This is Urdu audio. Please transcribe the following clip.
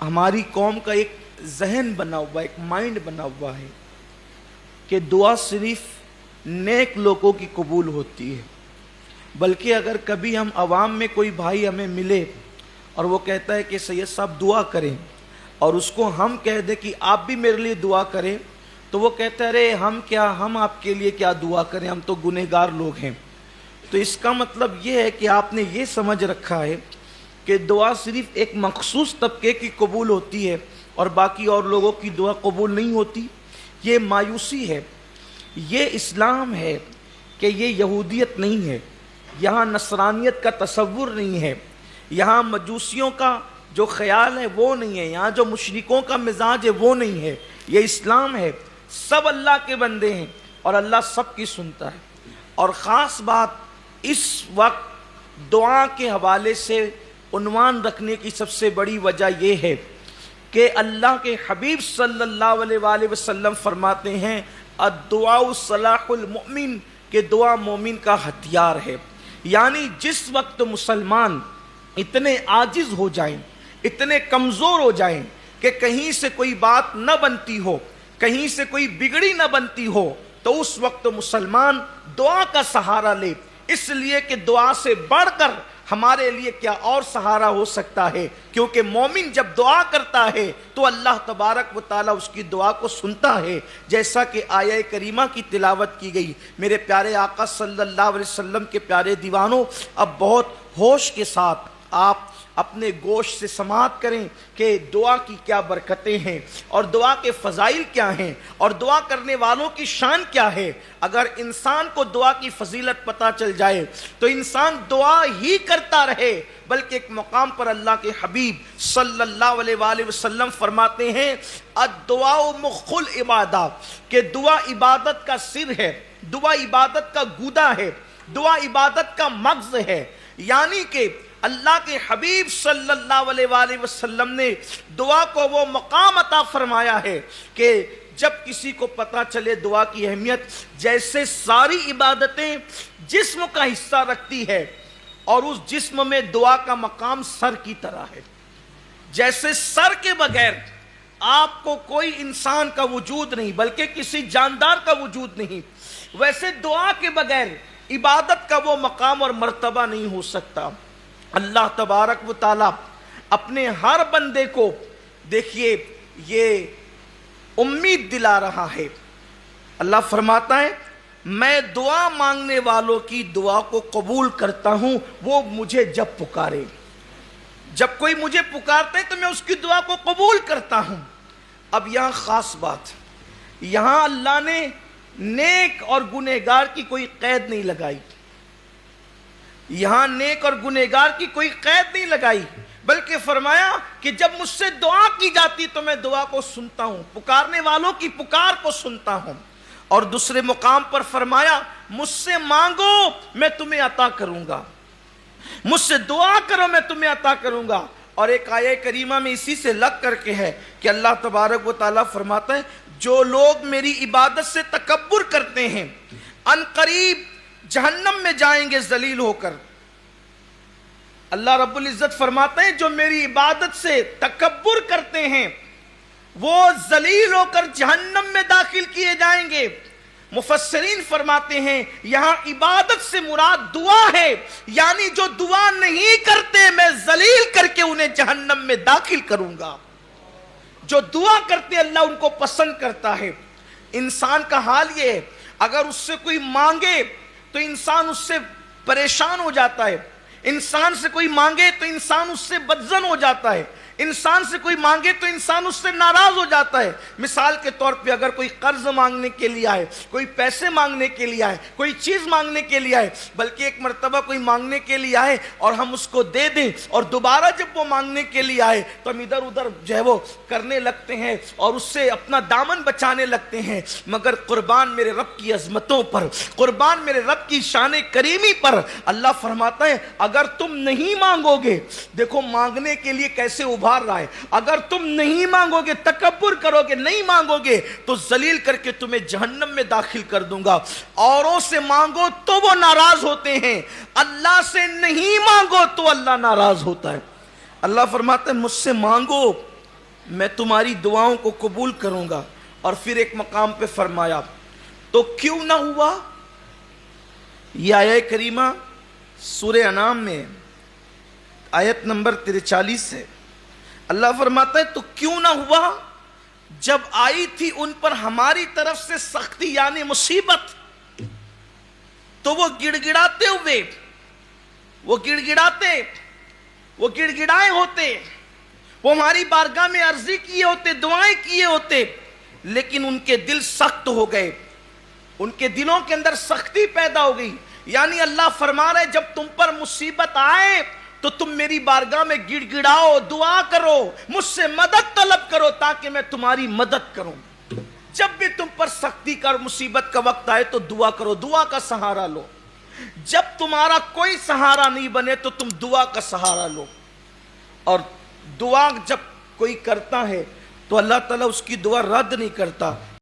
ہماری قوم کا ایک ذہن بنا ہوا ہے، ایک مائنڈ بنا ہوا ہے کہ دعا صرف نیک لوگوں کی قبول ہوتی ہے. بلکہ اگر کبھی ہم عوام میں کوئی بھائی ہمیں ملے اور وہ کہتا ہے کہ سید صاحب دعا کریں، اور اس کو ہم کہہ دیں کہ آپ بھی میرے لیے دعا کریں، تو وہ کہتا ہے ارے ہم آپ کے لیے کیا دعا کریں، ہم تو گنہگار لوگ ہیں. تو اس کا مطلب یہ ہے کہ آپ نے یہ سمجھ رکھا ہے کہ دعا صرف ایک مخصوص طبقے کی قبول ہوتی ہے اور باقی اور لوگوں کی دعا قبول نہیں ہوتی. یہ مایوسی ہے، یہ اسلام ہے کہ یہ یہودیت نہیں ہے، یہاں نصرانیت کا تصور نہیں ہے، یہاں مجوسیوں کا جو خیال ہے وہ نہیں ہے، یہاں جو مشرکوں کا مزاج ہے وہ نہیں ہے. یہ اسلام ہے، سب اللہ کے بندے ہیں اور اللہ سب کی سنتا ہے. اور خاص بات اس وقت دعا کے حوالے سے عنوان رکھنے کی سب سے بڑی وجہ یہ ہے کہ اللہ کے حبیب صلی اللہ علیہ وآلہ وسلم فرماتے ہیں الدعاء صلاح المؤمن، کہ دعا مومن کا ہتھیار ہے. یعنی جس وقت مسلمان اتنے عاجز ہو جائیں، اتنے کمزور ہو جائیں کہ کہیں سے کوئی بات نہ بنتی ہو، کہیں سے کوئی بگڑی نہ بنتی ہو، تو اس وقت مسلمان دعا کا سہارا لے. اس لیے کہ دعا سے بڑھ کر ہمارے لیے کیا اور سہارا ہو سکتا ہے، کیونکہ مومن جب دعا کرتا ہے تو اللہ تبارک و تعالیٰ اس کی دعا کو سنتا ہے. جیسا کہ آیہ کریمہ کی تلاوت کی گئی. میرے پیارے آقا صلی اللہ علیہ وسلم کے پیارے دیوانوں، اب بہت ہوش کے ساتھ آپ اپنے گوش سے سماعت کریں کہ دعا کی کیا برکتیں ہیں اور دعا کے فضائل کیا ہیں اور دعا کرنے والوں کی شان کیا ہے. اگر انسان کو دعا کی فضیلت پتہ چل جائے تو انسان دعا ہی کرتا رہے. بلکہ ایک مقام پر اللہ کے حبیب صلی اللہ علیہ وآلہ وسلم فرماتے ہیں الدعاء مخ العبادہ، کہ دعا عبادت کا سر ہے، دعا عبادت کا گودا ہے، دعا عبادت کا مغز ہے. یعنی کہ اللہ کے حبیب صلی اللہ علیہ وآلہ وسلم نے دعا کو وہ مقام عطا فرمایا ہے کہ جب کسی کو پتہ چلے دعا کی اہمیت، جیسے ساری عبادتیں جسم کا حصہ رکھتی ہے اور اس جسم میں دعا کا مقام سر کی طرح ہے. جیسے سر کے بغیر آپ کو کوئی انسان کا وجود نہیں بلکہ کسی جاندار کا وجود نہیں، ویسے دعا کے بغیر عبادت کا وہ مقام اور مرتبہ نہیں ہو سکتا. اللہ تبارک و تعالیٰ اپنے ہر بندے کو دیکھیے یہ امید دلا رہا ہے. اللہ فرماتا ہے میں دعا مانگنے والوں کی دعا کو قبول کرتا ہوں، وہ مجھے جب پکارے. جب کوئی مجھے پکارتا ہے تو میں اس کی دعا کو قبول کرتا ہوں. اب یہاں خاص بات، یہاں اللہ نے نیک اور گنہگار کی کوئی قید نہیں لگائی. یہاں نیک اور گنہگار کی کوئی قید نہیں لگائی، بلکہ فرمایا کہ جب مجھ سے دعا کی جاتی تو میں دعا کو سنتا ہوں، پکارنے والوں کی پکار کو سنتا ہوں. اور دوسرے مقام پر فرمایا مجھ سے مانگو میں تمہیں عطا کروں گا، مجھ سے دعا کرو میں تمہیں عطا کروں گا. اور ایک آیہ کریمہ میں اسی سے لگ کر کے ہے کہ اللہ تبارک و تعالیٰ فرماتا ہے جو لوگ میری عبادت سے تکبر کرتے ہیں ان قریب جہنم میں جائیں گے ذلیل ہو کر. اللہ رب العزت فرماتے ہیں جو میری عبادت سے تکبر کرتے ہیں وہ ذلیل ہو کر جہنم میں داخل کیے جائیں گے. مفسرین فرماتے ہیں یہاں عبادت سے مراد دعا ہے، یعنی جو دعا نہیں کرتے میں ذلیل کر کے انہیں جہنم میں داخل کروں گا. جو دعا کرتے اللہ ان کو پسند کرتا ہے. انسان کا حال یہ ہے اگر اس سے کوئی مانگے تو انسان اس سے پریشان ہو جاتا ہے، انسان سے کوئی مانگے تو انسان اس سے بدظن ہو جاتا ہے، انسان سے کوئی مانگے تو انسان اس سے ناراض ہو جاتا ہے. مثال کے طور پہ اگر کوئی قرض مانگنے کے لیے آئے، کوئی پیسے مانگنے کے لیے آئے، کوئی چیز مانگنے کے لیے آئے، بلکہ ایک مرتبہ کوئی مانگنے کے لیے آئے اور ہم اس کو دے دیں اور دوبارہ جب وہ مانگنے کے لیے آئے تو ہم ادھر ادھر جو ہے وہ کرنے لگتے ہیں اور اس سے اپنا دامن بچانے لگتے ہیں. مگر قربان میرے رب کی عظمتوں پر، قربان میرے رب کی شان کریمی پر، اللہ فرماتا ہے اگر تم نہیں مانگو گے، دیکھو مانگنے کے لیے کیسے ابھار رہا ہے، اگر تم نہیں مانگو گے، تکبر کرو گے، نہیں مانگو گے تو ذلیل کر کے تمہیں جہنم میں داخل کر دوں گا. اوروں سے مانگو تو وہ ناراض ہوتے ہیں، اللہ سے نہیں مانگو تو اللہ ناراض ہوتا ہے. اللہ فرماتے ہیں مجھ سے مانگو میں تمہاری دعاؤں کو قبول کروں گا. اور پھر ایک مقام پہ فرمایا تو کیوں نہ ہوا. یہ آیہ کریمہ سورہ انعام میں آیت نمبر 43 ہے. اللہ فرماتا ہے تو کیوں نہ ہوا جب آئی تھی ان پر ہماری طرف سے سختی یعنی مصیبت تو وہ گڑگڑاتے ہوئے وہ گڑگڑائے ہوتے, وہ ہماری بارگاہ میں عرضی کیے ہوتے, دعائیں کیے ہوتے, لیکن ان کے دل سخت ہو گئے, ان کے دلوں کے اندر سختی پیدا ہو گئی. یعنی اللہ فرما رہے جب تم پر مصیبت آئے تو تم میری بارگاہ میں گڑ گڑاؤ, دعا کرو, مجھ سے مدد طلب کرو تاکہ میں تمہاری مدد کروں. جب بھی تم پر سختی کا اور مصیبت کا وقت آئے تو دعا کرو, دعا کا سہارا لو. جب تمہارا کوئی سہارا نہیں بنے تو تم دعا کا سہارا لو. اور دعا جب کوئی کرتا ہے تو اللہ تعالیٰ اس کی دعا رد نہیں کرتا.